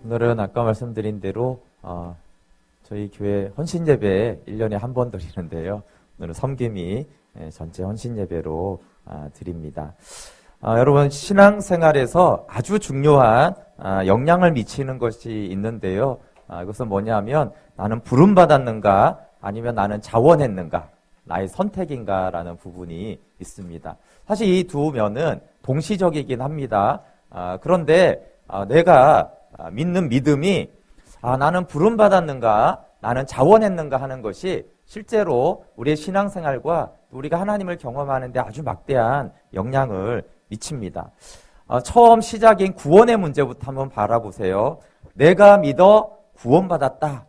오늘은 아까 말씀드린 대로 저희 교회 헌신예배 1년에 한 번 드리는데요. 오늘은 섬김이 전체 헌신예배로 드립니다. 여러분 신앙생활에서 아주 중요한 영향을 미치는 것이 있는데요. 이것은 뭐냐면 나는 부름받았는가 아니면 나는 자원했는가 나의 선택인가 라는 부분이 있습니다. 사실 이 두 면은 동시적이긴 합니다. 그런데 내가 믿는 믿음이 나는 부름받았는가 나는 자원했는가 하는 것이 실제로 우리의 신앙생활과 우리가 하나님을 경험하는데 아주 막대한 영향을 미칩니다. 처음 시작인 구원의 문제부터 한번 바라보세요. 내가 믿어 구원받았다.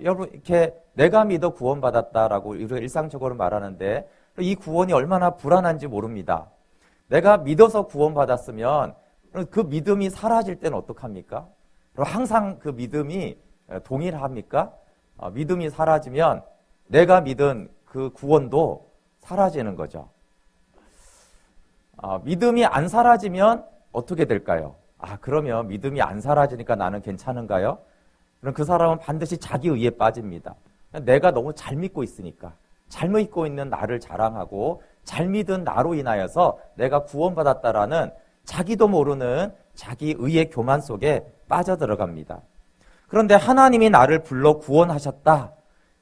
여러분 이렇게 내가 믿어 구원받았다라고 일상적으로 말하는데 이 구원이 얼마나 불안한지 모릅니다. 내가 믿어서 구원받았으면 그 믿음이 사라질 때는 어떡합니까? 항상 그 믿음이 동일합니까? 믿음이 사라지면 내가 믿은 그 구원도 사라지는 거죠. 믿음이 안 사라지면 어떻게 될까요? 그러면 믿음이 안 사라지니까 나는 괜찮은가요? 그럼 그 사람은 반드시 자기 의에 빠집니다. 내가 너무 잘 믿고 있으니까 잘 믿고 있는 나를 자랑하고 잘 믿은 나로 인하여서 내가 구원받았다라는 자기도 모르는 자기 의의 교만 속에 빠져들어갑니다. 그런데 하나님이 나를 불러 구원하셨다.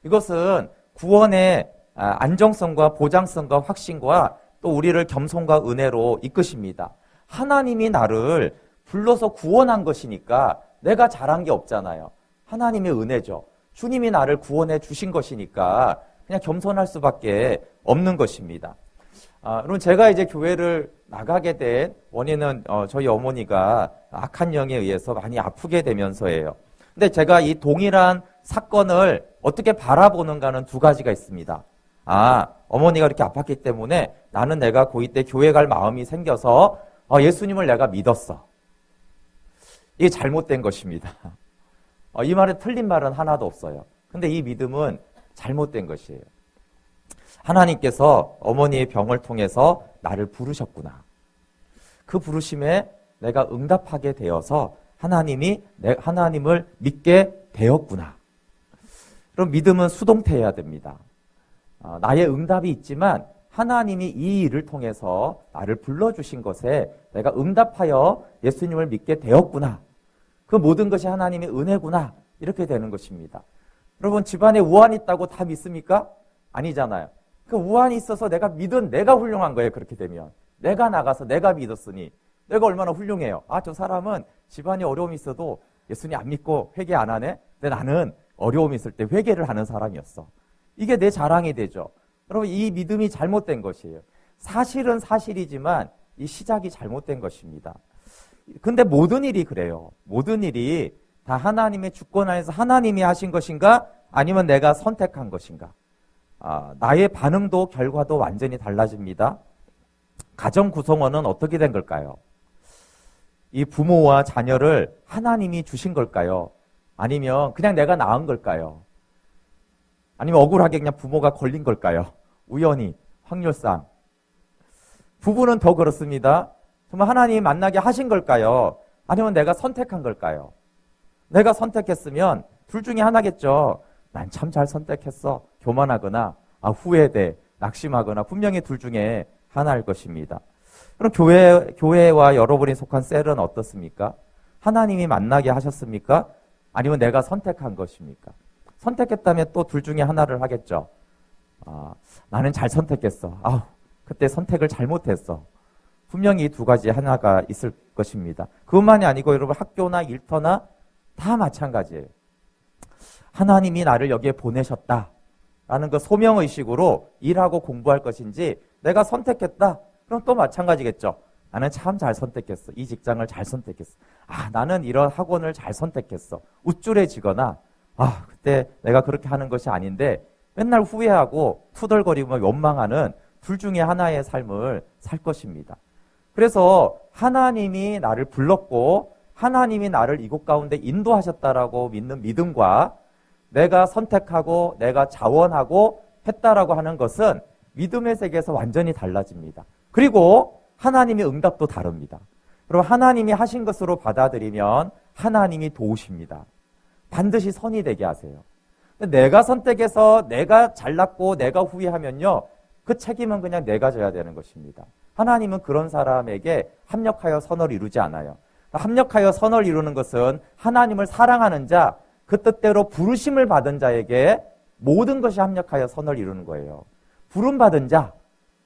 이것은 구원의 안정성과 보장성과 확신과 또 우리를 겸손과 은혜로 이끄십니다. 하나님이 나를 불러서 구원한 것이니까 내가 잘한 게 없잖아요. 하나님의 은혜죠. 주님이 나를 구원해 주신 것이니까 그냥 겸손할 수밖에 없는 것입니다. 여러분 제가 이제 교회를 나가게 된 원인은 저희 어머니가 악한 영에 의해서 많이 아프게 되면서예요. 근데 제가 이 동일한 사건을 어떻게 바라보는가는 두 가지가 있습니다. 어머니가 이렇게 아팠기 때문에 나는 내가 고2 때 교회 갈 마음이 생겨서 예수님을 내가 믿었어. 이게 잘못된 것입니다. 이 말에 틀린 말은 하나도 없어요. 근데 이 믿음은 잘못된 것이에요. 하나님께서 어머니의 병을 통해서 나를 부르셨구나. 그 부르심에 내가 응답하게 되어서 하나님을 믿게 되었구나. 그럼 믿음은 수동태여야 됩니다. 나의 응답이 있지만 하나님이 이 일을 통해서 나를 불러주신 것에 내가 응답하여 예수님을 믿게 되었구나. 그 모든 것이 하나님의 은혜구나. 이렇게 되는 것입니다. 여러분 집안에 우환이 있다고 다 믿습니까? 아니잖아요. 그 우환이 있어서 내가 믿은 내가 훌륭한 거예요. 그렇게 되면 내가 나가서 내가 믿었으니 내가 얼마나 훌륭해요. 저 사람은 집안에 어려움이 있어도 예수님 안 믿고 회개 안 하네. 근데 나는 어려움이 있을 때 회개를 하는 사람이었어. 이게 내 자랑이 되죠. 여러분 이 믿음이 잘못된 것이에요. 사실은 사실이지만 이 시작이 잘못된 것입니다. 근데 모든 일이 그래요. 모든 일이 다 하나님의 주권 안에서 하나님이 하신 것인가 아니면 내가 선택한 것인가. 나의 반응도 결과도 완전히 달라집니다. 가정 구성원은 어떻게 된 걸까요? 이 부모와 자녀를 하나님이 주신 걸까요? 아니면 그냥 내가 낳은 걸까요? 아니면 억울하게 그냥 부모가 걸린 걸까요? 우연히, 확률상. 부부는 더 그렇습니다. 정말 하나님이 만나게 하신 걸까요? 아니면 내가 선택한 걸까요? 내가 선택했으면 둘 중에 하나겠죠. 난 참 잘 선택했어. 교만하거나 후회돼, 낙심하거나 분명히 둘 중에 하나일 것입니다. 그럼 교회와 여러분이 속한 셀은 어떻습니까? 하나님이 만나게 하셨습니까? 아니면 내가 선택한 것입니까? 선택했다면 또 둘 중에 하나를 하겠죠. 나는 잘 선택했어. 그때 선택을 잘못했어. 분명히 이 두 가지 하나가 있을 것입니다. 그것만이 아니고 여러분 학교나 일터나 다 마찬가지예요. 하나님이 나를 여기에 보내셨다라는 그 소명의식으로 일하고 공부할 것인지 내가 선택했다. 그럼 또 마찬가지겠죠. 나는 참 잘 선택했어. 이 직장을 잘 선택했어. 나는 이런 학원을 잘 선택했어. 우쭐해지거나 그때 내가 그렇게 하는 것이 아닌데 맨날 후회하고 투덜거리고 원망하는 둘 중에 하나의 삶을 살 것입니다. 그래서 하나님이 나를 불렀고 하나님이 나를 이곳 가운데 인도하셨다라고 믿는 믿음과 내가 선택하고 내가 자원하고 했다라고 하는 것은 믿음의 세계에서 완전히 달라집니다. 그리고 하나님의 응답도 다릅니다. 그리고 하나님이 하신 것으로 받아들이면 하나님이 도우십니다. 반드시 선이 되게 하세요. 내가 선택해서 내가 잘났고 내가 후회하면요, 그 책임은 그냥 내가 져야 되는 것입니다. 하나님은 그런 사람에게 합력하여 선을 이루지 않아요. 합력하여 선을 이루는 것은 하나님을 사랑하는 자, 그 뜻대로 부르심을 받은 자에게 모든 것이 합력하여 선을 이루는 거예요. 부름받은 자,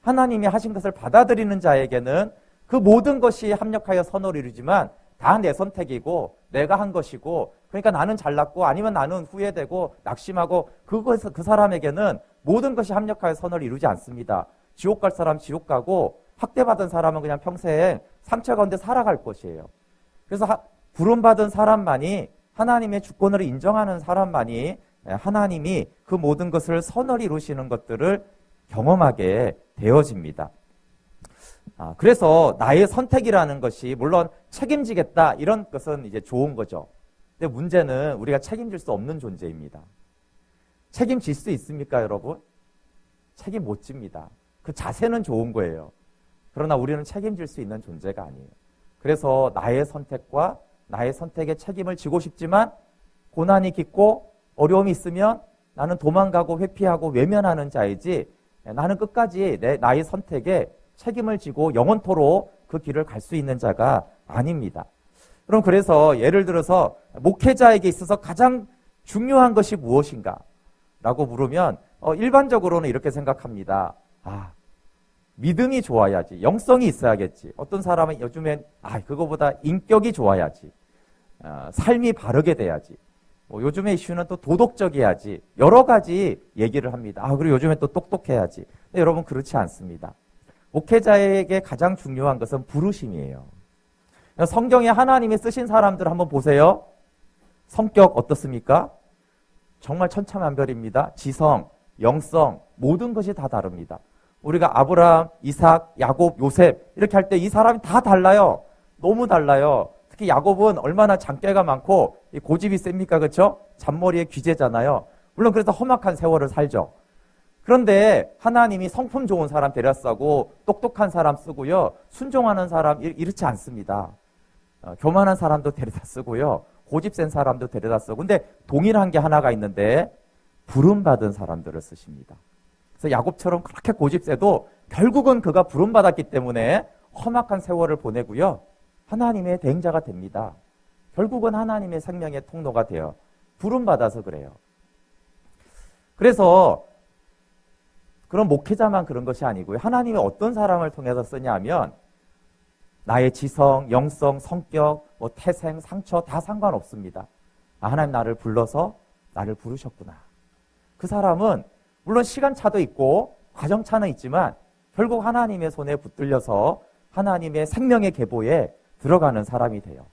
하나님이 하신 것을 받아들이는 자에게는 그 모든 것이 합력하여 선을 이루지만 다 내 선택이고 내가 한 것이고, 그러니까 나는 잘났고 아니면 나는 후회되고 낙심하고, 그 사람에게는 모든 것이 합력하여 선을 이루지 않습니다. 지옥 갈 사람 지옥 가고 학대받은 사람은 그냥 평생 상처 가운데 살아갈 것이에요. 그래서 부름받은 사람만이, 하나님의 주권을 인정하는 사람만이 하나님이 그 모든 것을 선을 이루시는 것들을 경험하게 되어집니다. 그래서 나의 선택이라는 것이 물론 책임지겠다 이런 것은 이제 좋은 거죠. 근데 문제는 우리가 책임질 수 없는 존재입니다. 책임질 수 있습니까, 여러분? 책임 못 집니다. 그 자세는 좋은 거예요. 그러나 우리는 책임질 수 있는 존재가 아니에요. 그래서 나의 선택과 나의 선택에 책임을 지고 싶지만 고난이 깊고 어려움이 있으면 나는 도망가고 회피하고 외면하는 자이지, 나는 끝까지 나의 선택에 책임을 지고 영원토록 그 길을 갈 수 있는 자가 아닙니다. 그럼 그래서 예를 들어서 목회자에게 있어서 가장 중요한 것이 무엇인가? 라고 물으면 일반적으로는 이렇게 생각합니다. 믿음이 좋아야지, 영성이 있어야겠지. 어떤 사람은 요즘엔 그거보다 인격이 좋아야지, 삶이 바르게 돼야지, 요즘의 이슈는 또 도덕적이야지, 여러 가지 얘기를 합니다. 그리고 요즘에 또 똑똑해야지. 근데 여러분, 그렇지 않습니다. 목회자에게 가장 중요한 것은 부르심이에요. 성경에 하나님이 쓰신 사람들 한번 보세요. 성격 어떻습니까? 정말 천차만별입니다. 지성, 영성, 모든 것이 다 다릅니다. 우리가 아브라함, 이삭, 야곱, 요셉 이렇게 할 때 이 사람이 다 달라요. 너무 달라요. 특히 야곱은 얼마나 장깨가 많고 고집이 셉니까? 그렇죠? 잔머리의 귀재잖아요. 물론 그래서 험악한 세월을 살죠. 그런데 하나님이 성품 좋은 사람 데려 쓰고 똑똑한 사람 쓰고요, 순종하는 사람 이렇지 않습니다. 교만한 사람도 데려다 쓰고요, 고집 센 사람도 데려다 쓰고. 근데 동일한 게 하나가 있는데 부름받은 사람들을 쓰십니다. 그래서 야곱처럼 그렇게 고집 세도 결국은 그가 부름받았기 때문에 험악한 세월을 보내고요, 하나님의 대행자가 됩니다. 결국은 하나님의 생명의 통로가 돼요. 부름받아서 그래요. 그래서 그런 목회자만 그런 것이 아니고요, 하나님이 어떤 사람을 통해서 쓰냐 하면 나의 지성, 영성, 성격, 태생, 상처 다 상관없습니다. 하나님 나를 불러서 나를 부르셨구나. 그 사람은 물론 시간차도 있고 과정차는 있지만 결국 하나님의 손에 붙들려서 하나님의 생명의 계보에 들어가는 사람이 돼요.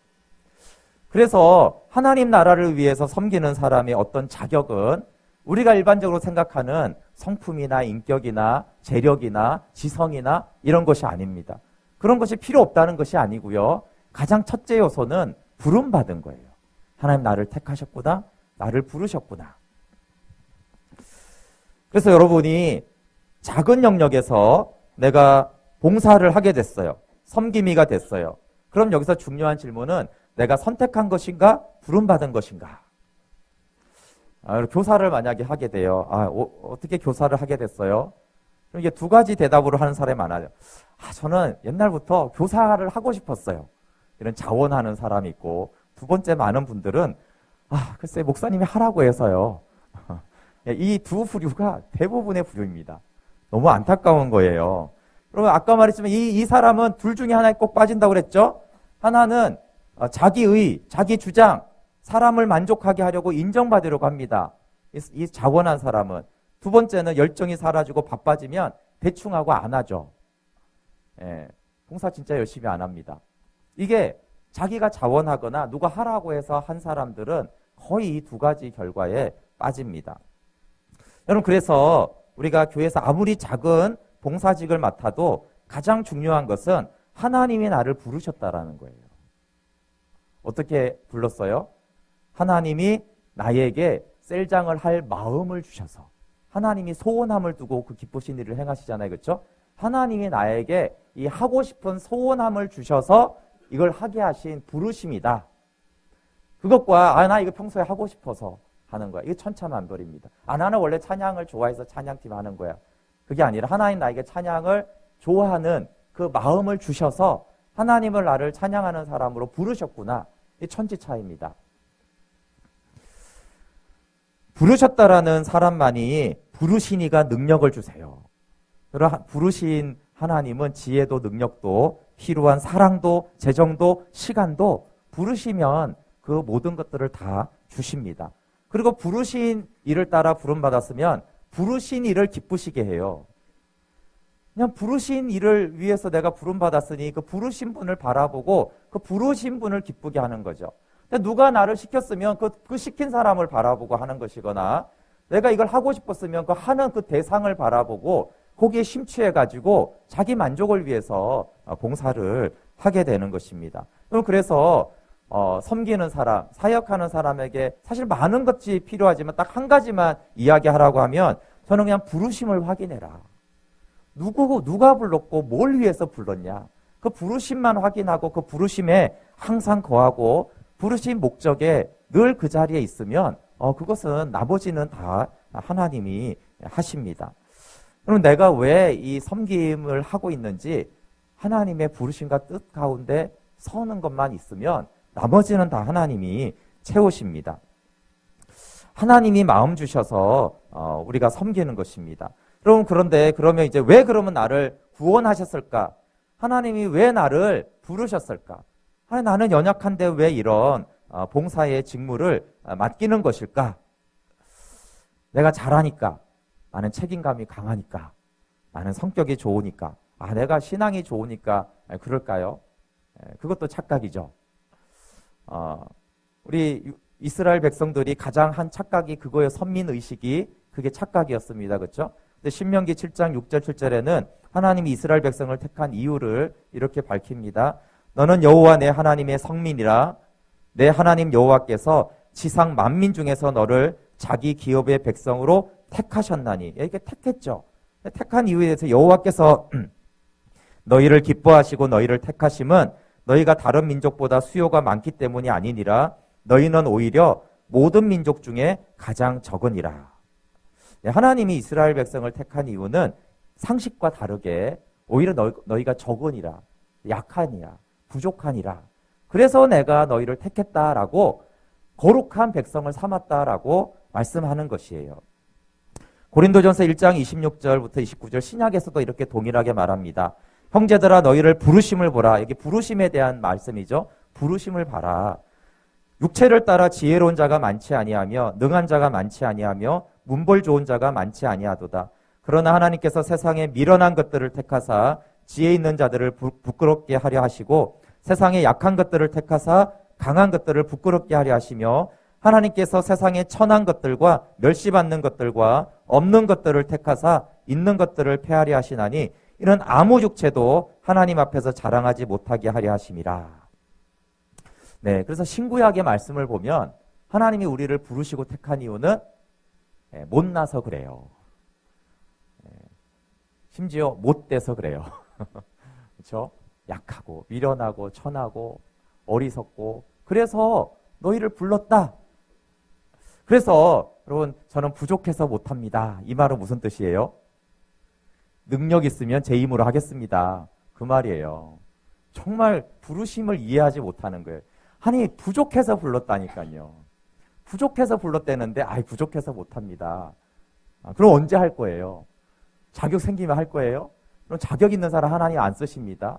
그래서 하나님 나라를 위해서 섬기는 사람의 어떤 자격은 우리가 일반적으로 생각하는 성품이나 인격이나 재력이나 지성이나 이런 것이 아닙니다. 그런 것이 필요 없다는 것이 아니고요, 가장 첫째 요소는 부름받은 거예요. 하나님 나를 택하셨구나, 나를 부르셨구나. 그래서 여러분이 작은 영역에서 내가 봉사를 하게 됐어요. 섬김이가 됐어요. 그럼 여기서 중요한 질문은 내가 선택한 것인가, 부름받은 것인가? 교사를 만약에 하게 돼요. 어떻게 교사를 하게 됐어요? 그럼 이게 두 가지 대답으로 하는 사람이 많아요. 저는 옛날부터 교사를 하고 싶었어요. 이런 자원하는 사람이 있고, 두 번째 많은 분들은 글쎄 목사님이 하라고 해서요. 이 두 부류가 대부분의 부류입니다. 너무 안타까운 거예요. 그러면 아까 말했지만 이 사람은 둘 중에 하나에 꼭 빠진다고 그랬죠? 하나는 자기의, 자기 주장, 사람을 만족하게 하려고 인정받으려고 합니다. 이 자원한 사람은. 두 번째는 열정이 사라지고 바빠지면 대충 하고 안 하죠. 봉사 진짜 열심히 안 합니다. 이게 자기가 자원하거나 누가 하라고 해서 한 사람들은 거의 이 두 가지 결과에 빠집니다. 여러분, 그래서 우리가 교회에서 아무리 작은 봉사직을 맡아도 가장 중요한 것은 하나님이 나를 부르셨다라는 거예요. 어떻게 불렀어요? 하나님이 나에게 셀장을 할 마음을 주셔서, 하나님이 소원함을 두고 그 기쁘신 일을 행하시잖아요. 그렇죠? 하나님이 나에게 이 하고 싶은 소원함을 주셔서 이걸 하게 하신 부르심이다. 그것과 나 이거 평소에 하고 싶어서 하는 거야. 이게 천차만별입니다. 나는 원래 찬양을 좋아해서 찬양팀 하는 거야. 그게 아니라 하나님 나에게 찬양을 좋아하는 그 마음을 주셔서 하나님을 나를 찬양하는 사람으로 부르셨구나. 이 천지 차이입니다. 부르셨다라는 사람만이 부르신 이가 능력을 주세요. 부르신 하나님은 지혜도 능력도 필요한 사랑도 재정도 시간도 부르시면 그 모든 것들을 다 주십니다. 그리고 부르신 이를 따라 부름받았으면 부르신 이를 기쁘시게 해요. 그냥 부르신 이를 위해서 내가 부름받았으니 그 부르신 분을 바라보고 그 부르신 분을 기쁘게 하는 거죠. 근데 누가 나를 시켰으면 그 시킨 사람을 바라보고 하는 것이거나 내가 이걸 하고 싶었으면 그 하는 그 대상을 바라보고 거기에 심취해가지고 자기 만족을 위해서 봉사를 하게 되는 것입니다. 그래서 섬기는 사람, 사역하는 사람에게 사실 많은 것이 필요하지만 딱 한 가지만 이야기하라고 하면 저는 그냥 부르심을 확인해라. 누가 불렀고 뭘 위해서 불렀냐. 그 부르심만 확인하고 그 부르심에 항상 거하고 부르신 목적에 늘 그 자리에 있으면 그것은 나머지는 다 하나님이 하십니다. 그럼 내가 왜 이 섬김을 하고 있는지 하나님의 부르심과 뜻 가운데 서는 것만 있으면 나머지는 다 하나님이 채우십니다. 하나님이 마음 주셔서 우리가 섬기는 것입니다. 그러면 이제 왜 그러면 나를 구원하셨을까? 하나님이 왜 나를 부르셨을까? 나는 연약한데 왜 이런 봉사의 직무를 맡기는 것일까? 내가 잘하니까, 나는 책임감이 강하니까, 나는 성격이 좋으니까, 내가 신앙이 좋으니까 그럴까요? 그것도 착각이죠. 우리 이스라엘 백성들이 가장 한 착각이 그거의 선민의식이 그게 착각이었습니다. 그렇죠? 근데 신명기 7장 6절 7절에는 하나님이 이스라엘 백성을 택한 이유를 이렇게 밝힙니다. 너는 여호와 내 하나님의 성민이라 내 하나님 여호와께서 지상 만민 중에서 너를 자기 기업의 백성으로 택하셨나니. 이렇게 택했죠. 택한 이유에 대해서 여호와께서 너희를 기뻐하시고 너희를 택하심은 너희가 다른 민족보다 수요가 많기 때문이 아니니라. 너희는 오히려 모든 민족 중에 가장 적으니라. 하나님이 이스라엘 백성을 택한 이유는 상식과 다르게 오히려 너희가 적으니라, 약하니라, 부족하니라. 그래서 내가 너희를 택했다라고 거룩한 백성을 삼았다라고 말씀하는 것이에요. 고린도전서 1장 26절부터 29절 신약에서도 이렇게 동일하게 말합니다. 형제들아 너희를 부르심을 보라. 여기 부르심에 대한 말씀이죠. 부르심을 봐라. 육체를 따라 지혜로운 자가 많지 아니하며 능한 자가 많지 아니하며 문벌 좋은 자가 많지 아니하도다. 그러나 하나님께서 세상에 미련한 것들을 택하사 지혜 있는 자들을 부끄럽게 하려 하시고 세상에 약한 것들을 택하사 강한 것들을 부끄럽게 하려 하시며 하나님께서 세상에 천한 것들과 멸시받는 것들과 없는 것들을 택하사 있는 것들을 폐하려 하시나니 이는 아무 육체도 하나님 앞에서 자랑하지 못하게 하려 하심이라. 네, 그래서 신구약의 말씀을 보면 하나님이 우리를 부르시고 택한 이유는 못나서 그래요. 심지어 못돼서 그래요. 그렇죠? 약하고 미련하고 천하고 어리석고 그래서 너희를 불렀다. 그래서 여러분 저는 부족해서 못합니다. 이 말은 무슨 뜻이에요? 능력 있으면 제 힘으로 하겠습니다. 그 말이에요. 정말 부르심을 이해하지 못하는 거예요. 아니 부족해서 불렀다니까요. 부족해서 불렀다는데 부족해서 못합니다. 그럼 언제 할 거예요? 자격 생기면 할 거예요? 그럼 자격 있는 사람 하나님 안 쓰십니다.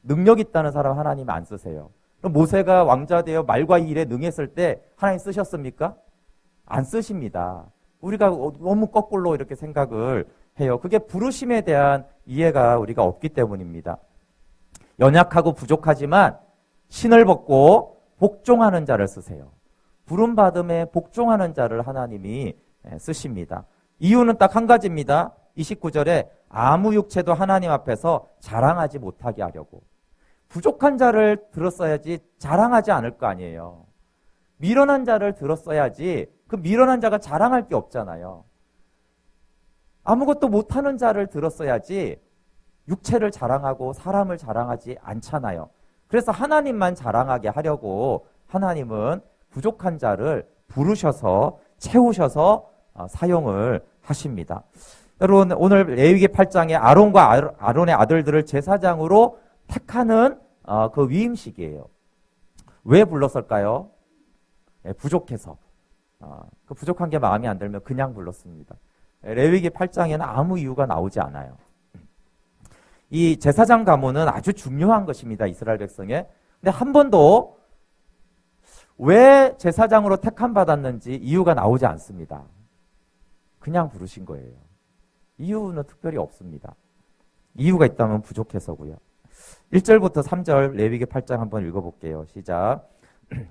능력 있다는 사람 하나님 안 쓰세요. 그럼 모세가 왕자 되어 말과 일에 능했을 때 하나님 쓰셨습니까? 안 쓰십니다. 우리가 너무 거꾸로 이렇게 생각을 해요. 그게 부르심에 대한 이해가 우리가 없기 때문입니다. 연약하고 부족하지만 신을 벗고 복종하는 자를 쓰세요. 부름받음에 복종하는 자를 하나님이 쓰십니다. 이유는 딱 한 가지입니다. 29절에 아무 육체도 하나님 앞에서 자랑하지 못하게 하려고. 부족한 자를 들었어야지 자랑하지 않을 거 아니에요. 미련한 자를 들었어야지 그 미련한 자가 자랑할 게 없잖아요. 아무것도 못하는 자를 들었어야지 육체를 자랑하고 사람을 자랑하지 않잖아요. 그래서 하나님만 자랑하게 하려고 하나님은 부족한 자를 부르셔서 채우셔서 사용을 하십니다. 여러분, 오늘 레위기 8장에 아론과 아론의 아들들을 제사장으로 택하는 그 위임식이에요. 왜 불렀을까요? 부족해서. 그 부족한 게 마음에 안 들면 그냥 불렀습니다. 레위기 8장에는 아무 이유가 나오지 않아요. 이 제사장 가문은 아주 중요한 것입니다. 이스라엘 백성에. 근데 한 번도 왜 제사장으로 택함받았는지 이유가 나오지 않습니다. 그냥 부르신 거예요. 이유는 특별히 없습니다. 이유가 있다면 부족해서고요. 1절부터 3절 레위기 8장 한번 읽어볼게요. 시작.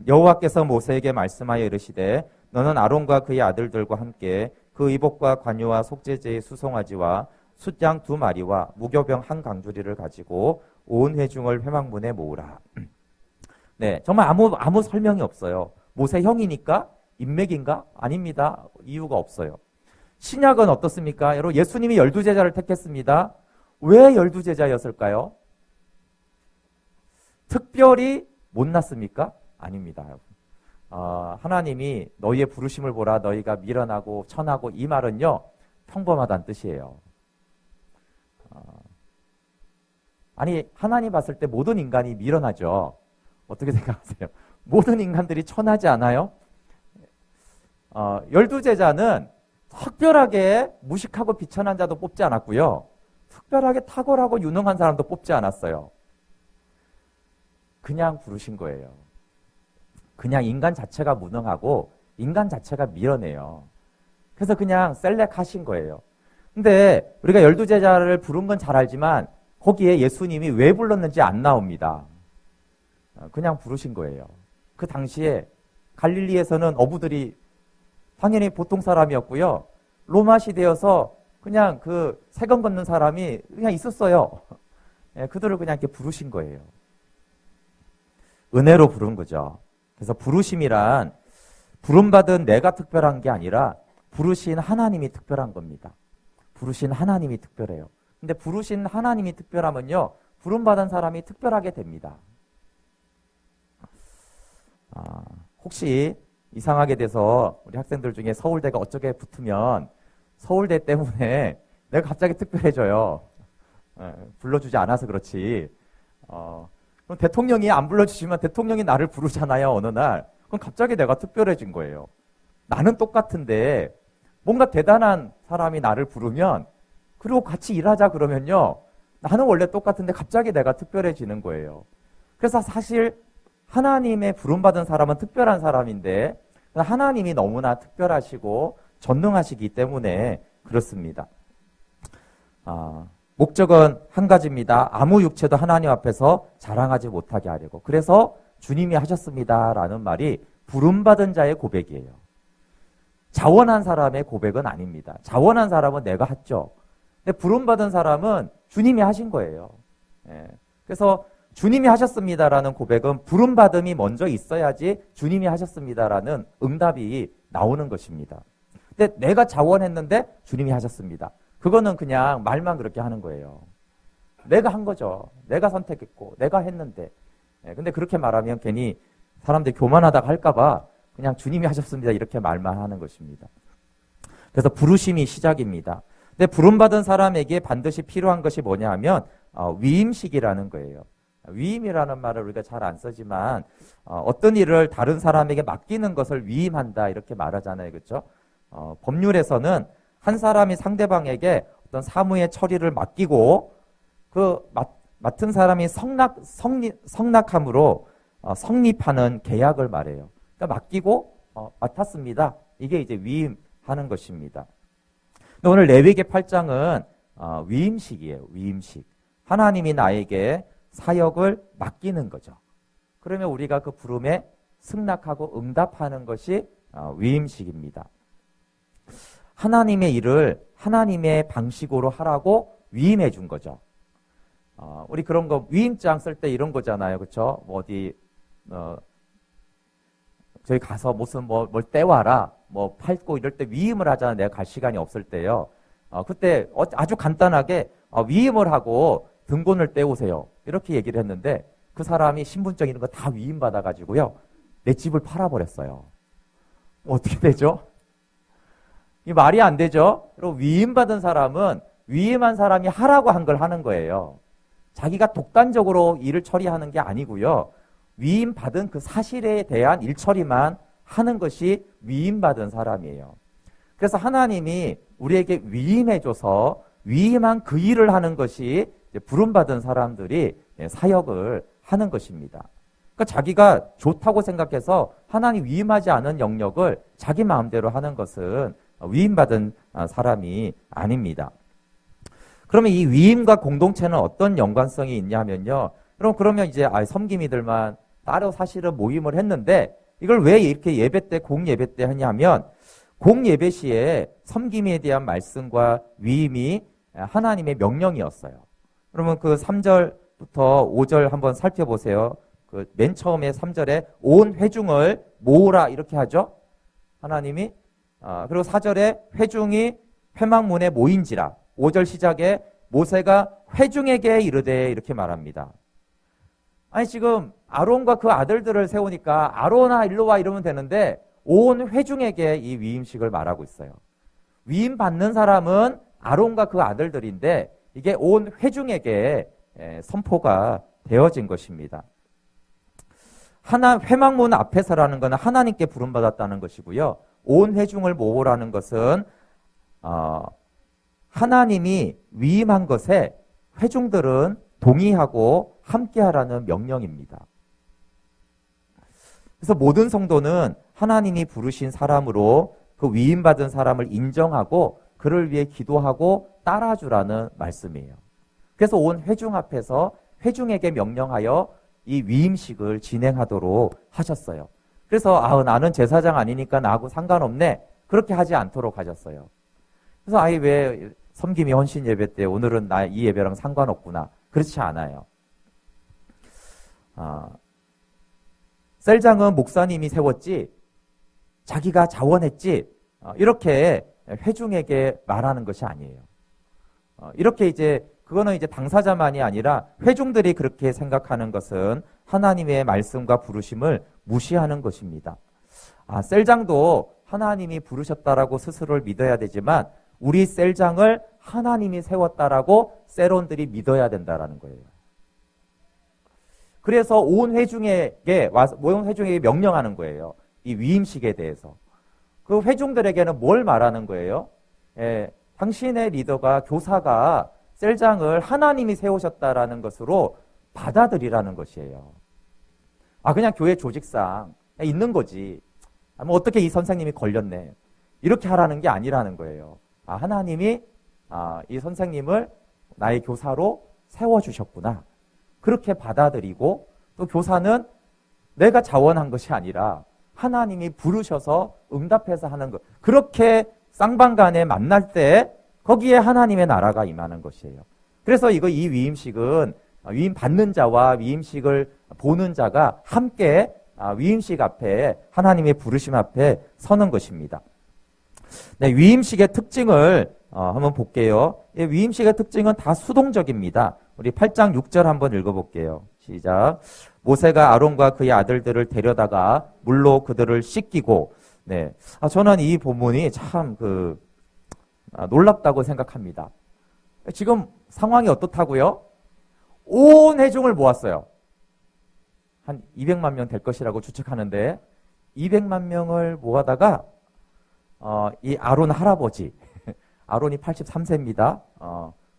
여호와께서 모세에게 말씀하여 이르시되 너는 아론과 그의 아들들과 함께 그 의복과 관유와 속죄제의 수송아지와 숫양 2마리와 무교병 1강주리를 가지고 온 회중을 회막문에 모으라. 네, 정말 아무 설명이 없어요. 모세 형이니까? 인맥인가? 아닙니다. 이유가 없어요. 신약은 어떻습니까? 여러분, 예수님이 12제자를 택했습니다. 왜 12제자였을까요? 특별히 못났습니까? 아닙니다. 하나님이 너희의 부르심을 보라, 너희가 미련하고 천하고, 이 말은요 평범하다는 뜻이에요. 아니, 하나님 봤을 때 모든 인간이 미련하죠. 어떻게 생각하세요? 모든 인간들이 천하지 않아요? 12제자는 특별하게 무식하고 비천한 자도 뽑지 않았고요, 특별하게 탁월하고 유능한 사람도 뽑지 않았어요. 그냥 부르신 거예요. 그냥 인간 자체가 무능하고 인간 자체가 미련해요. 그래서 그냥 셀렉하신 거예요. 근데 우리가 12제자를 부른 건 잘 알지만 거기에 예수님이 왜 불렀는지 안 나옵니다. 그냥 부르신 거예요. 그 당시에 갈릴리에서는 어부들이 당연히 보통 사람이었고요, 로마 시대여서 그냥 그 세금 걷는 사람이 그냥 있었어요. 그들을 그냥 이렇게 부르신 거예요. 은혜로 부른 거죠. 그래서 부르심이란 부름받은 내가 특별한 게 아니라 부르신 하나님이 특별한 겁니다. 부르신 하나님이 특별해요. 근데 부르신 하나님이 특별하면요, 부름받은 사람이 특별하게 됩니다. 혹시 이상하게 돼서 우리 학생들 중에 서울대가 어쩌게 붙으면 서울대 때문에 내가 갑자기 특별해져요. 불러주지 않아서 그렇지. 그럼 대통령이 안 불러주시면 대통령이 나를 부르잖아요, 어느 날. 그럼 갑자기 내가 특별해진 거예요. 나는 똑같은데 뭔가 대단한 사람이 나를 부르면, 그리고 같이 일하자 그러면요, 나는 원래 똑같은데 갑자기 내가 특별해지는 거예요. 그래서 사실 하나님의 부름받은 사람은 특별한 사람인데 하나님이 너무나 특별하시고 전능하시기 때문에 그렇습니다. 목적은 한 가지입니다. 아무 육체도 하나님 앞에서 자랑하지 못하게 하려고. 그래서 주님이 하셨습니다라는 말이 부름받은 자의 고백이에요. 자원한 사람의 고백은 아닙니다. 자원한 사람은 내가 했죠. 근데 부름받은 사람은 주님이 하신 거예요. 그래서 주님이 하셨습니다라는 고백은 부름받음이 먼저 있어야지 주님이 하셨습니다라는 응답이 나오는 것입니다. 근데 내가 자원했는데 주님이 하셨습니다. 그거는 그냥 말만 그렇게 하는 거예요. 내가 한 거죠. 내가 선택했고 내가 했는데. 근데 그렇게 말하면 괜히 사람들이 교만하다고 할까봐 그냥 주님이 하셨습니다 이렇게 말만 하는 것입니다. 그래서 부르심이 시작입니다. 근데 부름받은 사람에게 반드시 필요한 것이 뭐냐 하면 위임식이라는 거예요. 위임이라는 말을 우리가 잘 안 쓰지만 어떤 일을 다른 사람에게 맡기는 것을 위임한다 이렇게 말하잖아요. 그렇죠? 법률에서는 한 사람이 상대방에게 어떤 사무의 처리를 맡기고 그 맡은 사람이 성낙함으로 성립하는 계약을 말해요. 그러니까 맡기고 맡았습니다. 이게 이제 위임하는 것입니다. 근데 오늘 레위기 8장은 위임식이에요. 위임식. 하나님이 나에게 사역을 맡기는 거죠. 그러면 우리가 그 부름에 승낙하고 응답하는 것이 위임식입니다. 하나님의 일을 하나님의 방식으로 하라고 위임해 준 거죠. 우리 그런 거 위임장 쓸 때 이런 거잖아요. 그렇죠? 뭐 어디 저희 가서 무슨 뭘 떼와라, 뭐 팔고 이럴 때 위임을 하잖아요. 내가 갈 시간이 없을 때요. 그때 아주 간단하게 위임을 하고 등본을 떼오세요. 이렇게 얘기를 했는데 그 사람이 신분증 이런 거 다 위임받아가지고요. 내 집을 팔아버렸어요. 어떻게 되죠? 이 말이 안 되죠? 그리고 위임받은 사람은 위임한 사람이 하라고 한 걸 하는 거예요. 자기가 독단적으로 일을 처리하는 게 아니고요. 위임받은 그 사실에 대한 일 처리만 하는 것이 위임받은 사람이에요. 그래서 하나님이 우리에게 위임해줘서 위임한 그 일을 하는 것이 부름받은 사람들이 사역을 하는 것입니다. 그러니까 자기가 좋다고 생각해서 하나님 위임하지 않은 영역을 자기 마음대로 하는 것은 위임받은 사람이 아닙니다. 그러면 이 위임과 공동체는 어떤 연관성이 있냐면요. 그러면 이제 섬김이들만 따로 사실은 모임을 했는데 이걸 왜 이렇게 예배 때 공예배 때 하냐면 공예배 시에 섬김에 대한 말씀과 위임이 하나님의 명령이었어요. 그러면 그 3절부터 5절 한번 살펴보세요. 그 맨 처음에 3절에 온 회중을 모으라 이렇게 하죠. 하나님이 그리고 4절에 회중이 회막문에 모인지라 5절 시작에 모세가 회중에게 이르되 이렇게 말합니다. 아니 지금 아론과 그 아들들을 세우니까 아론아 일로 와 이러면 되는데 온 회중에게 이 위임식을 말하고 있어요. 위임 받는 사람은 아론과 그 아들들인데 이게 온 회중에게 선포가 되어진 것입니다. 회막문 앞에서라는 것은 하나님께 부름받았다는 것이고요. 온 회중을 모으라는 것은 하나님이 위임한 것에 회중들은 동의하고 함께하라는 명령입니다. 그래서 모든 성도는 하나님이 부르신 사람으로 그 위임받은 사람을 인정하고 그를 위해 기도하고 따라주라는 말씀이에요. 그래서 온 회중 앞에서 회중에게 명령하여 이 위임식을 진행하도록 하셨어요. 그래서 나는 제사장 아니니까 나하고 상관없네 그렇게 하지 않도록 하셨어요. 그래서 왜 섬김이 헌신 예배 때 오늘은 나 이 예배랑 상관없구나 그렇지 않아요. 셀장은 목사님이 세웠지 자기가 자원했지 이렇게 회중에게 말하는 것이 아니에요. 이렇게 그거는 당사자만이 아니라 회중들이 그렇게 생각하는 것은 하나님의 말씀과 부르심을 무시하는 것입니다. 셀장도 하나님이 부르셨다라고 스스로를 믿어야 되지만 우리 셀장을 하나님이 세웠다라고 셀원들이 믿어야 된다라는 거예요. 그래서 온 회중에게 명령하는 거예요. 이 위임식에 대해서. 그 회중들에게는 뭘 말하는 거예요? 당신의 리더가 교사가 셀장을 하나님이 세우셨다라는 것으로 받아들이라는 것이에요. 그냥 교회 조직상 있는 거지. 어떻게 이 선생님이 걸렸네. 이렇게 하라는 게 아니라는 거예요. 하나님이 이 선생님을 나의 교사로 세워주셨구나. 그렇게 받아들이고 또 교사는 내가 자원한 것이 아니라 하나님이 부르셔서 응답해서 하는 것. 그렇게 쌍방간에 만날 때 거기에 하나님의 나라가 임하는 것이에요. 그래서 이 위임식은 위임 받는 자와 위임식을 보는 자가 함께 위임식 앞에 하나님의 부르심 앞에 서는 것입니다. 네, 위임식의 특징을 한번 볼게요. 위임식의 특징은 다 수동적입니다. 우리 8장 6절 한번 읽어볼게요. 시작. 모세가 아론과 그의 아들들을 데려다가 물로 그들을 씻기고, 네. 저는 이 본문이 참 놀랍다고 생각합니다. 지금 상황이 어떻다고요? 온 회중을 모았어요. 한 200만 명 될 것이라고 추측하는데 200만 명을 모아다가 이 아론 할아버지, 아론이 83세입니다.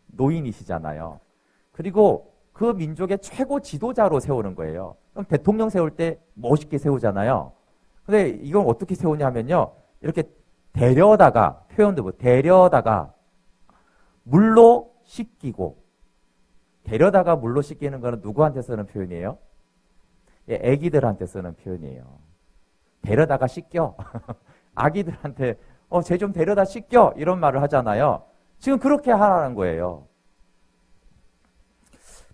노인이시잖아요. 그리고 그 민족의 최고 지도자로 세우는 거예요. 그럼 대통령 세울 때 멋있게 세우잖아요. 근데 이건 어떻게 세우냐면요. 이렇게 데려다가, 표현도 데려다가 물로 씻기고, 데려다가 물로 씻기는 거는 누구한테 쓰는 표현이에요? 애기들한테 쓰는 표현이에요. 데려다가 씻겨. 아기들한테 쟤 좀 데려다 씻겨 이런 말을 하잖아요. 지금 그렇게 하라는 거예요.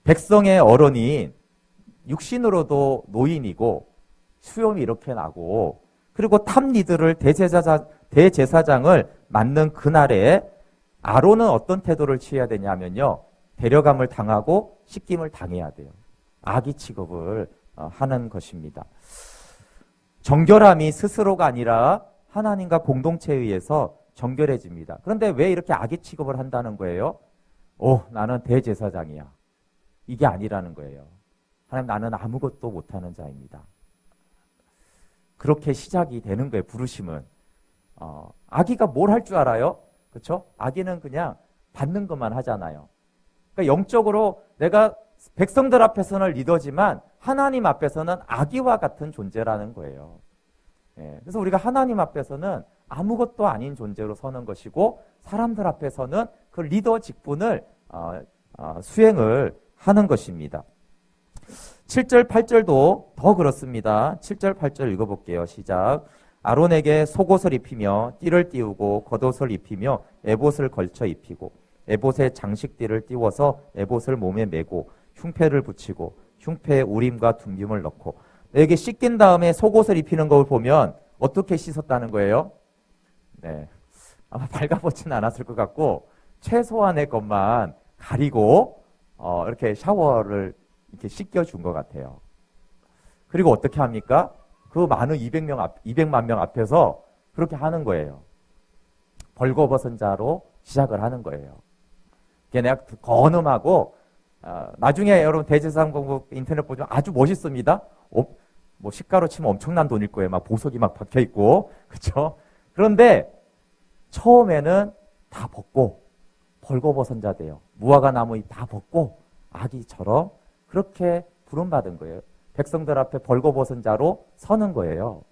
백성의 어른이 육신으로도 노인이고 수염이 이렇게 나고 그리고 탑리드를 대제사장을 맡는 그날에 아론은 어떤 태도를 취해야 되냐면요. 데려감을 당하고 씻김을 당해야 돼요. 아기 취급을 하는 것입니다. 정결함이 스스로가 아니라 하나님과 공동체에 의해서 정결해집니다. 그런데 왜 이렇게 악의 취급을 한다는 거예요? 나는 대제사장이야. 이게 아니라는 거예요. 하나님, 나는 아무것도 못하는 자입니다. 그렇게 시작이 되는 거예요, 부르심은. 아기가 뭘 할 줄 알아요? 그렇죠? 아기는 그냥 받는 것만 하잖아요. 그러니까 영적으로 내가 백성들 앞에서는 리더지만 하나님 앞에서는 아기와 같은 존재라는 거예요. 그래서 우리가 하나님 앞에서는 아무것도 아닌 존재로 서는 것이고 사람들 앞에서는 그 리더 직분을 수행을 하는 것입니다. 7절, 8절도 더 그렇습니다. 7절, 8절 읽어볼게요. 시작. 아론에게 속옷을 입히며 띠를 띄우고 겉옷을 입히며 에봇을 걸쳐 입히고 에봇에 장식띠를 띄워서 에봇을 몸에 메고 흉패를 붙이고 흉패에 우림과 둠빔을 넣고 여기 씻긴 다음에 속옷을 입히는 걸 보면 어떻게 씻었다는 거예요? 네, 아마 발가벗지는 않았을 것 같고 최소한의 것만 가리고 이렇게 샤워를 이렇게 씻겨준 것 같아요. 그리고 어떻게 합니까? 그 많은 200만 명 앞에서 그렇게 하는 거예요. 벌거벗은 자로 시작을 하는 거예요. 이게 내가 거늠하고 나중에 여러분 대제사장 공부 인터넷 보시면 아주 멋있습니다. 뭐 시가로 치면 엄청난 돈일 거예요. 막 보석이 막 박혀 있고, 그렇죠? 그런데 처음에는 다 벗고 벌거벗은 자 돼요. 무화과 나무 잎 다 벗고 아기처럼 그렇게 부름받은 거예요. 백성들 앞에 벌거벗은 자로 서는 거예요.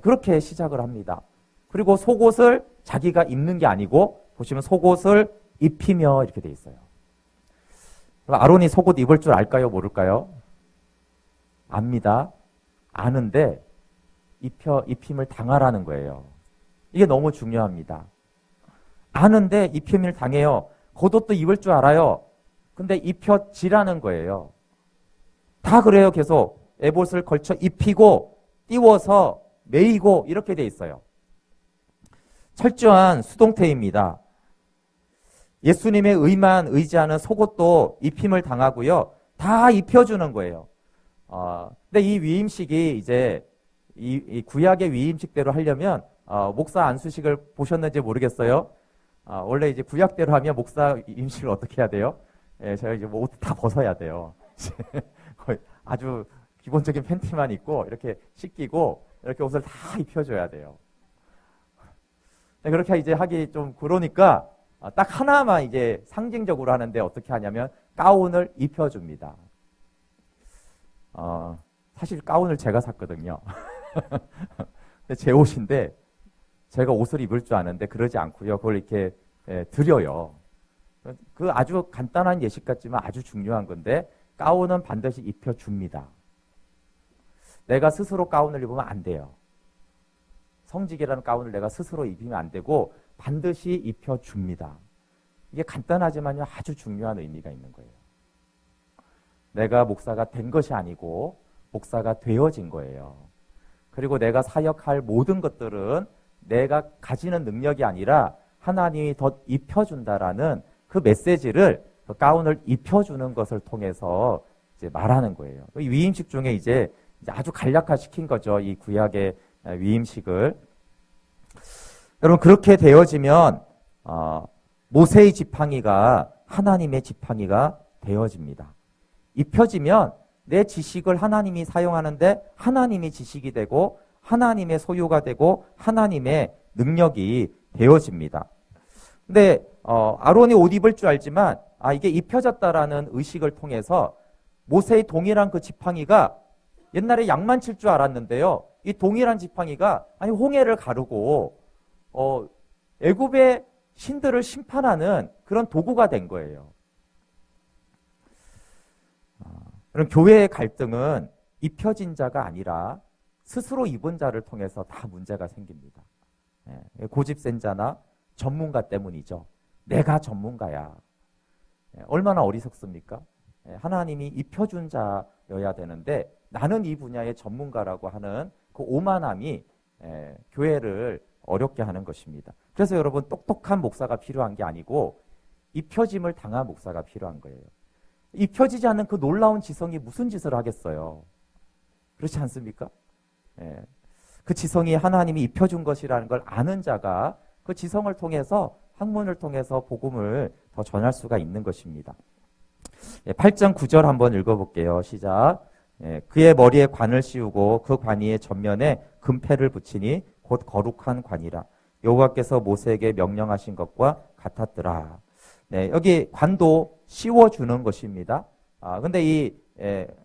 그렇게 시작을 합니다. 그리고 속옷을 자기가 입는 게 아니고 보시면 속옷을 입히며 이렇게 돼 있어요. 아론이 속옷 입을 줄 알까요? 모를까요? 압니다. 아는데 입힘을 당하라는 거예요. 이게 너무 중요합니다. 아는데 입힘을 당해요. 겉옷도 입을 줄 알아요. 근데 입혀지라는 거예요. 다 그래요. 계속 에봇을 걸쳐 입히고 띄워서 매이고 이렇게 돼 있어요. 철저한 수동태입니다. 예수님의 의만 의지하는 속옷도 입힘을 당하고요. 다 입혀주는 거예요. 근데 이 위임식이 이제 이 구약의 위임식대로 하려면 목사 안수식을 보셨는지 모르겠어요. 원래 이제 구약대로 하면 목사 임식을 어떻게 해야 돼요? 제가 이제 뭐 옷 다 벗어야 돼요. 거의 아주 기본적인 팬티만 입고 이렇게 씻기고 이렇게 옷을 다 입혀줘야 돼요. 그렇게 이제 하기 좀 그러니까 딱 하나만 이제 상징적으로 하는데 어떻게 하냐면 가운을 입혀줍니다. 사실 가운을 제가 샀거든요. 제 옷인데 제가 옷을 입을 줄 아는데 그러지 않고요. 그걸 이렇게 드려요. 그 아주 간단한 예식 같지만 아주 중요한 건데 가운은 반드시 입혀줍니다. 내가 스스로 가운을 입으면 안 돼요. 성직이라는 가운을 내가 스스로 입으면 안 되고 반드시 입혀줍니다. 이게 간단하지만요 아주 중요한 의미가 있는 거예요. 내가 목사가 된 것이 아니고 목사가 되어진 거예요. 그리고 내가 사역할 모든 것들은 내가 가지는 능력이 아니라 하나님이 더 입혀준다라는 그 메시지를 그 가운을 입혀주는 것을 통해서 이제 말하는 거예요. 이 위임식 중에 이제 아주 간략화시킨 거죠. 이 구약의 위임식을. 여러분 그렇게 되어지면 모세의 지팡이가 하나님의 지팡이가 되어집니다. 입혀지면 내 지식을 하나님이 사용하는데 하나님이 지식이 되고 하나님의 소유가 되고 하나님의 능력이 되어집니다. 근데 아론이 옷 입을 줄 알지만 이게 입혀졌다라는 의식을 통해서 모세의 동일한 그 지팡이가 옛날에 양만 칠 줄 알았는데요. 이 동일한 지팡이가 홍해를 가르고 애굽의 신들을 심판하는 그런 도구가 된 거예요. 그럼 교회의 갈등은 입혀진 자가 아니라 스스로 입은 자를 통해서 다 문제가 생깁니다. 고집센 자나 전문가 때문이죠. 내가 전문가야. 얼마나 어리석습니까? 하나님이 입혀준 자여야 되는데 나는 이 분야의 전문가라고 하는 그 오만함이 교회를 어렵게 하는 것입니다. 그래서 여러분 똑똑한 목사가 필요한 게 아니고 입혀짐을 당한 목사가 필요한 거예요. 입혀지지 않는 그 놀라운 지성이 무슨 짓을 하겠어요? 그렇지 않습니까? 그 지성이 하나님이 입혀준 것이라는 걸 아는 자가 그 지성을 통해서 학문을 통해서 복음을 더 전할 수가 있는 것입니다. 8장 9절 한번 읽어볼게요. 시작. 그의 머리에 관을 씌우고 그 관 위의 전면에 금패를 붙이니 곧 거룩한 관이라. 여호와께서 모세에게 명령하신 것과 같았더라. 네, 여기 관도 씌워주는 것입니다. 근데 이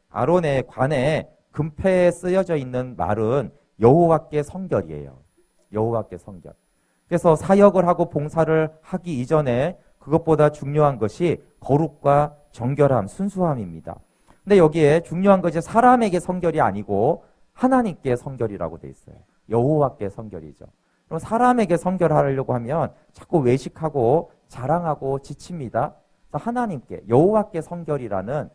아론의 관에 금패에 쓰여져 있는 말은 여호와께 성결이에요. 여호와께 성결. 그래서 사역을 하고 봉사를 하기 이전에 그것보다 중요한 것이 거룩과 정결함, 순수함입니다. 근데 여기에 중요한 것이 사람에게 성결이 아니고 하나님께 성결이라고 돼 있어요. 여호와께 성결이죠. 그럼 사람에게 성결하려고 하면 자꾸 외식하고 자랑하고 지칩니다. 그래서 하나님께 여호와께 성결이라는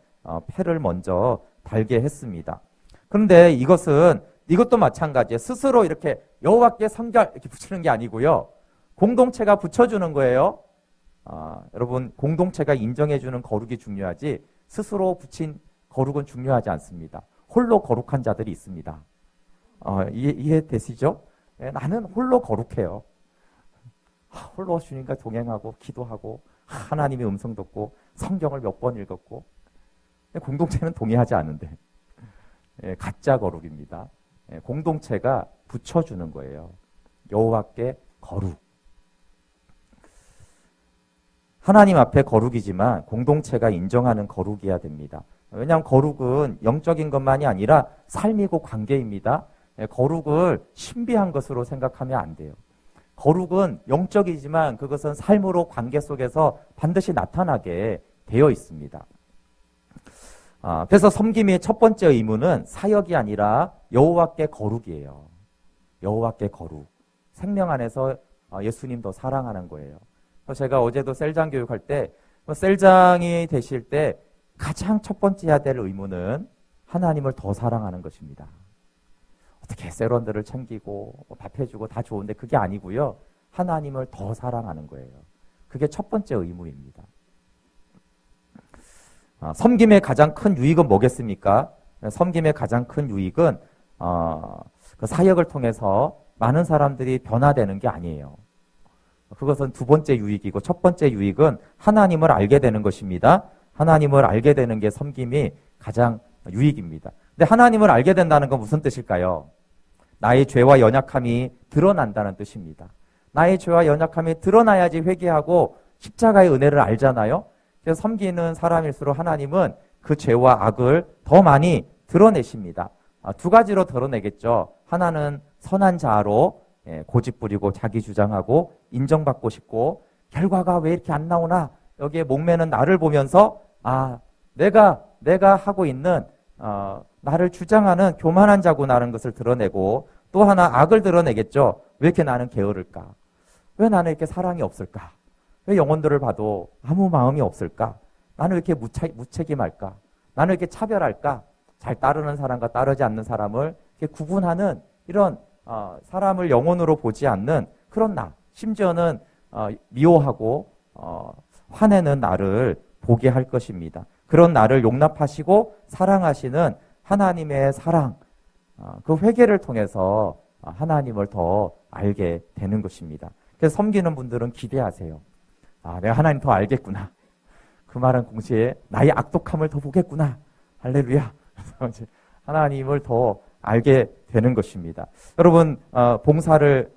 패를 먼저 달게 했습니다. 그런데 이것도 마찬가지예요. 스스로 이렇게 여호와께 성결 이렇게 붙이는 게 아니고요. 공동체가 붙여주는 거예요. 여러분, 공동체가 인정해주는 거룩이 중요하지 스스로 붙인 거룩은 중요하지 않습니다. 홀로 거룩한 자들이 있습니다. 이해되시죠? 나는 홀로 거룩해요. 홀로 주님과 동행하고 기도하고 하나님의 음성 듣고 성경을 몇 번 읽었고 공동체는 동의하지 않는데 가짜 거룩입니다. 공동체가 붙여주는 거예요. 여호와께 거룩. 하나님 앞에 거룩이지만 공동체가 인정하는 거룩이어야 됩니다. 왜냐하면 거룩은 영적인 것만이 아니라 삶이고 관계입니다. 거룩을 신비한 것으로 생각하면 안 돼요. 거룩은 영적이지만 그것은 삶으로 관계 속에서 반드시 나타나게 되어 있습니다. 그래서 섬김의 첫 번째 의무는 사역이 아니라 여호와께 거룩이에요. 여호와께 거룩. 생명 안에서 예수님 더 사랑하는 거예요. 제가 어제도 셀장 교육할 때 셀장이 되실 때 가장 첫 번째 해야 될 의무는 하나님을 더 사랑하는 것입니다. 어떻게 셀원들을 챙기고 밥 해주고 다 좋은데 그게 아니고요. 하나님을 더 사랑하는 거예요. 그게 첫 번째 의무입니다. 섬김의 가장 큰 유익은 뭐겠습니까? 섬김의 가장 큰 유익은 그 사역을 통해서 많은 사람들이 변화되는 게 아니에요. 그것은 두 번째 유익이고 첫 번째 유익은 하나님을 알게 되는 것입니다. 하나님을 알게 되는 게 섬김이 가장 유익입니다. 근데 하나님을 알게 된다는 건 무슨 뜻일까요? 나의 죄와 연약함이 드러난다는 뜻입니다. 나의 죄와 연약함이 드러나야지 회개하고 십자가의 은혜를 알잖아요. 그래서 섬기는 사람일수록 하나님은 그 죄와 악을 더 많이 드러내십니다. 두 가지로 드러내겠죠. 하나는 선한 자아로 고집 부리고 자기 주장하고 인정받고 싶고 결과가 왜 이렇게 안 나오나 여기에 목매는 나를 보면서 내가 하고 있는 나를 주장하는 교만한 자구나라는 것을 드러내고 또 하나 악을 드러내겠죠. 왜 이렇게 나는 게으를까? 왜 나는 이렇게 사랑이 없을까? 왜 영혼들을 봐도 아무 마음이 없을까? 나는 왜 이렇게 무책임할까? 나는 왜 이렇게 차별할까? 잘 따르는 사람과 따르지 않는 사람을 이렇게 구분하는 이런 사람을 영혼으로 보지 않는 그런 나, 심지어는 미워하고 화내는 나를 보게 할 것입니다. 그런 나를 용납하시고 사랑하시는 하나님의 사랑, 그 회개를 통해서 하나님을 더 알게 되는 것입니다. 그래서 섬기는 분들은 기대하세요. 내가 하나님 더 알겠구나. 그 말은 동시에 나의 악독함을 더 보겠구나. 할렐루야. 그래서 하나님을 더 알게 되는 것입니다. 여러분, 봉사를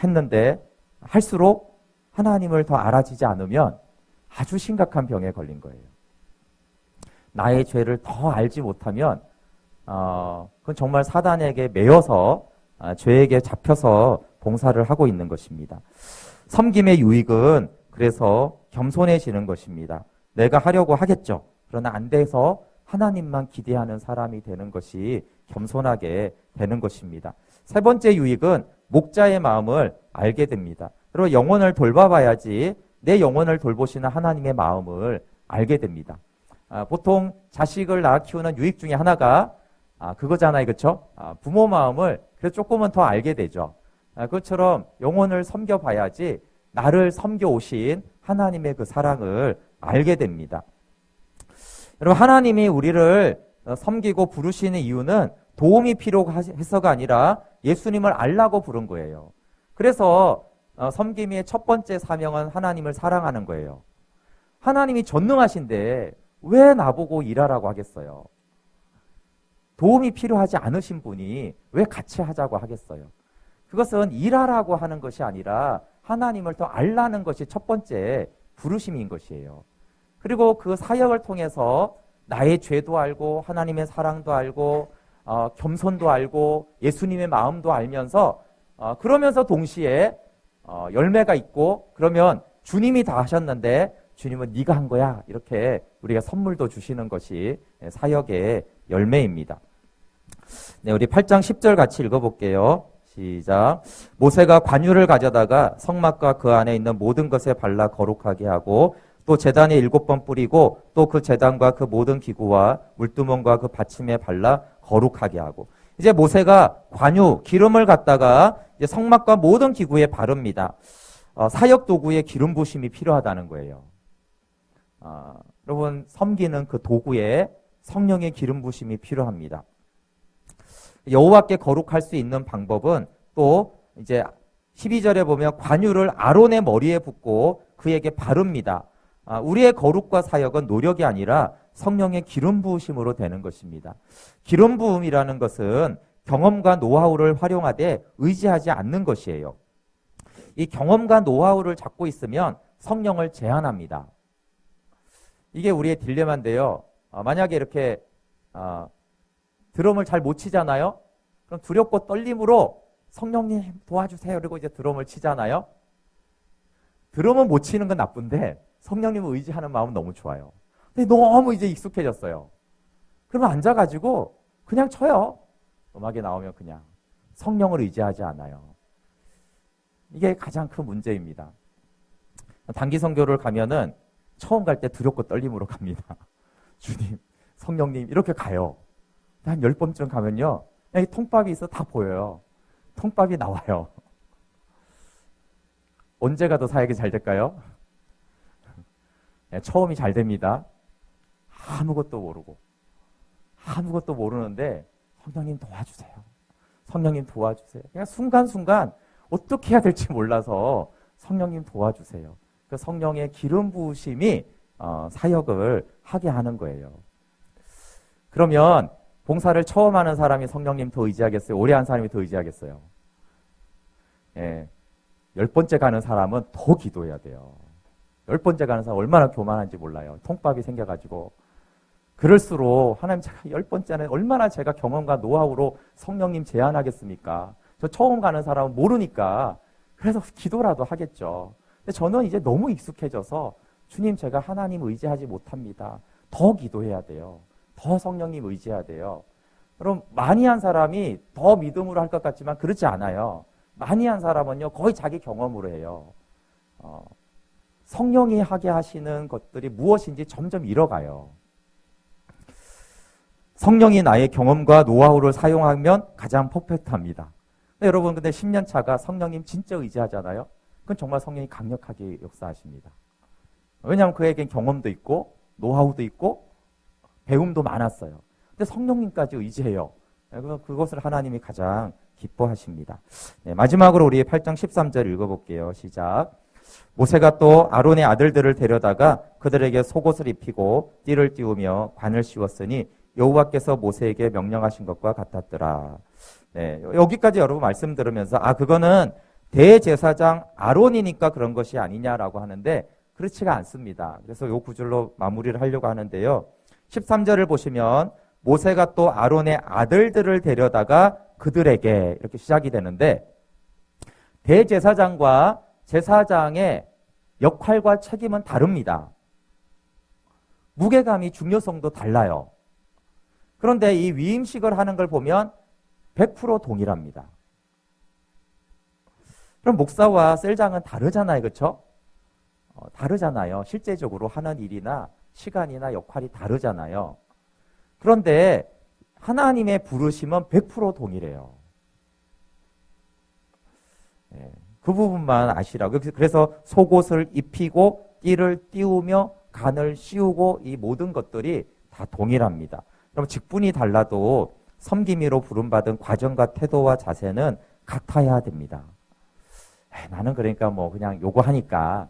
했는데 할수록 하나님을 더 알아지지 않으면 아주 심각한 병에 걸린 거예요. 나의 죄를 더 알지 못하면 그건 정말 사단에게 매여서 죄에게 잡혀서 봉사를 하고 있는 것입니다. 섬김의 유익은 그래서 겸손해지는 것입니다. 내가 하려고 하겠죠. 그러나 안 돼서 하나님만 기대하는 사람이 되는 것이 겸손하게 되는 것입니다. 세 번째 유익은 목자의 마음을 알게 됩니다. 그리고 영혼을 돌봐봐야지 내 영혼을 돌보시는 하나님의 마음을 알게 됩니다. 보통 자식을 낳아 키우는 유익 중에 하나가 그거잖아요. 그렇죠? 부모 마음을 그래서 조금은 더 알게 되죠. 그것처럼 영혼을 섬겨봐야지 나를 섬겨오신 하나님의 그 사랑을 알게 됩니다. 여러분, 하나님이 우리를 섬기고 부르시는 이유는 도움이 필요해서가 아니라 예수님을 알라고 부른 거예요. 그래서 섬김의 첫 번째 사명은 하나님을 사랑하는 거예요. 하나님이 전능하신데 왜 나보고 일하라고 하겠어요? 도움이 필요하지 않으신 분이 왜 같이 하자고 하겠어요? 그것은 일하라고 하는 것이 아니라 하나님을 더 알라는 것이 첫 번째 부르심인 것이에요. 그리고 그 사역을 통해서 나의 죄도 알고 하나님의 사랑도 알고 겸손도 알고 예수님의 마음도 알면서 그러면서 동시에 열매가 있고 그러면 주님이 다 하셨는데 주님은 네가 한 거야 이렇게 우리가 선물도 주시는 것이 사역의 열매입니다. 네, 우리 8장 10절 같이 읽어볼게요. 시작. 모세가 관유를 가져다가 성막과 그 안에 있는 모든 것에 발라 거룩하게 하고 또 제단에 7번 뿌리고 또 그 제단과 그 모든 기구와 물두멍과 그 받침에 발라 거룩하게 하고 이제 모세가 관유 기름을 갖다가 이제 성막과 모든 기구에 바릅니다. 사역 도구에 기름 부심이 필요하다는 거예요. 여러분 섬기는 그 도구에 성령의 기름 부심이 필요합니다. 여호와께 거룩할 수 있는 방법은 또 이제 12절에 보면 관유를 아론의 머리에 붓고 그에게 바릅니다. 우리의 거룩과 사역은 노력이 아니라 성령의 기름 부으심으로 되는 것입니다. 기름 부음이라는 것은 경험과 노하우를 활용하되 의지하지 않는 것이에요. 이 경험과 노하우를 잡고 있으면 성령을 제한합니다. 이게 우리의 딜레마인데요. 만약에 이렇게 드럼을 잘 못 치잖아요. 그럼 두렵고 떨림으로 성령님 도와주세요. 그리고 이제 드럼을 치잖아요. 드럼은 못 치는 건 나쁜데 성령님을 의지하는 마음은 너무 좋아요. 근데 너무 이제 익숙해졌어요. 그러면 앉아가지고 그냥 쳐요. 음악이 나오면 그냥 성령을 의지하지 않아요. 이게 가장 큰 문제입니다. 단기 선교를 가면은 처음 갈 때 두렵고 떨림으로 갑니다. 주님, 성령님 이렇게 가요. 한 10번쯤 가면요. 그냥 이 통밥이 있어 다 보여요. 통밥이 나와요. 언제 가도 사역이 잘 될까요? 네, 처음이 잘 됩니다. 아무것도 모르는데 성령님 도와주세요. 성령님 도와주세요. 그냥 순간순간 어떻게 해야 될지 몰라서 성령님 도와주세요. 그 성령의 기름 부으심이 사역을 하게 하는 거예요. 그러면 봉사를 처음 하는 사람이 성령님 더 의지하겠어요? 오래 한 사람이 더 의지하겠어요? 예, 10번째 가는 사람은 더 기도해야 돼요. 10번째 가는 사람 얼마나 교만한지 몰라요. 통밥이 생겨가지고. 그럴수록 하나님 제가 10번째는 얼마나 제가 경험과 노하우로 성령님 제안하겠습니까? 저 처음 가는 사람은 모르니까 그래서 기도라도 하겠죠. 근데 저는 이제 너무 익숙해져서 주님 제가 하나님 의지하지 못합니다. 더 기도해야 돼요. 더 성령님 의지해야 돼요. 그럼 많이 한 사람이 더 믿음으로 할 것 같지만 그렇지 않아요. 많이 한 사람은요 거의 자기 경험으로 해요. 성령이 하게 하시는 것들이 무엇인지 점점 잃어가요. 성령이 나의 경험과 노하우를 사용하면 가장 퍼펙트합니다. 근데 여러분 근데 10년 차가 성령님 진짜 의지하잖아요. 그건 정말 성령이 강력하게 역사하십니다. 왜냐하면 그에겐 경험도 있고 노하우도 있고 배움도 많았어요. 근데 성령님까지 의지해요. 그것을 하나님이 가장 기뻐하십니다. 네, 마지막으로 우리 8장 13절 읽어볼게요. 시작. 모세가 또 아론의 아들들을 데려다가 그들에게 속옷을 입히고 띠를 띄우며 관을 씌웠으니 여호와께서 모세에게 명령하신 것과 같았더라. 네, 여기까지 여러분 말씀 들으면서 그거는 대제사장 아론이니까 그런 것이 아니냐라고 하는데 그렇지가 않습니다. 그래서 이 구절로 마무리를 하려고 하는데요. 13절을 보시면 모세가 또 아론의 아들들을 데려다가 그들에게 이렇게 시작이 되는데 대제사장과 제사장의 역할과 책임은 다릅니다. 무게감이 중요성도 달라요. 그런데 이 위임식을 하는 걸 보면 100% 동일합니다. 그럼 목사와 셀장은 다르잖아요. 그렇죠? 다르잖아요. 실제적으로 하는 일이나 시간이나 역할이 다르잖아요. 그런데 하나님의 부르심은 100% 동일해요. 네, 그 부분만 아시라고. 그래서 속옷을 입히고 띠를 띄우며 간을 씌우고 이 모든 것들이 다 동일합니다. 그럼 직분이 달라도 섬김이로 부름받은 과정과 태도와 자세는 같아야 됩니다. 나는 그러니까 뭐 그냥 요구하니까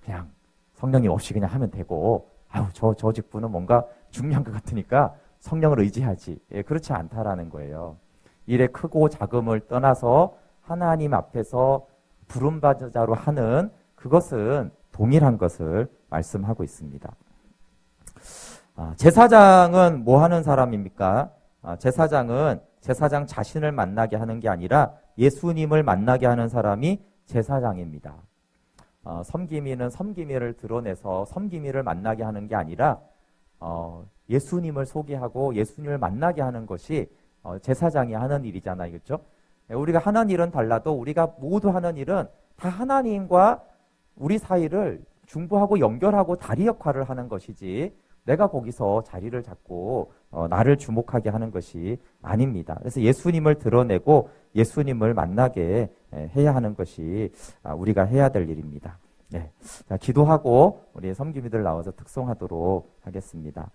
그냥 성령님 없이 그냥 하면 되고, 아유, 저 직분은 뭔가 중요한 것 같으니까 성령을 의지하지. 예, 그렇지 않다라는 거예요. 일의 크고 작음을 떠나서 하나님 앞에서 부름받은 자로 하는 그것은 동일한 것을 말씀하고 있습니다. 제사장은 뭐 하는 사람입니까? 제사장은 제사장 자신을 만나게 하는 게 아니라 예수님을 만나게 하는 사람이 제사장입니다. 섬김이는 섬김이를 드러내서 섬김이를 만나게 하는 게 아니라 예수님을 소개하고 예수님을 만나게 하는 것이 제사장이 하는 일이잖아요. 그렇죠? 우리가 하는 일은 달라도 우리가 모두 하는 일은 다 하나님과 우리 사이를 중보하고 연결하고 다리 역할을 하는 것이지, 내가 거기서 자리를 잡고 나를 주목하게 하는 것이 아닙니다. 그래서 예수님을 드러내고 예수님을 만나게 해야 하는 것이 우리가 해야 될 일입니다. 네. 자, 기도하고 우리 섬김이들 나와서 특송하도록 하겠습니다.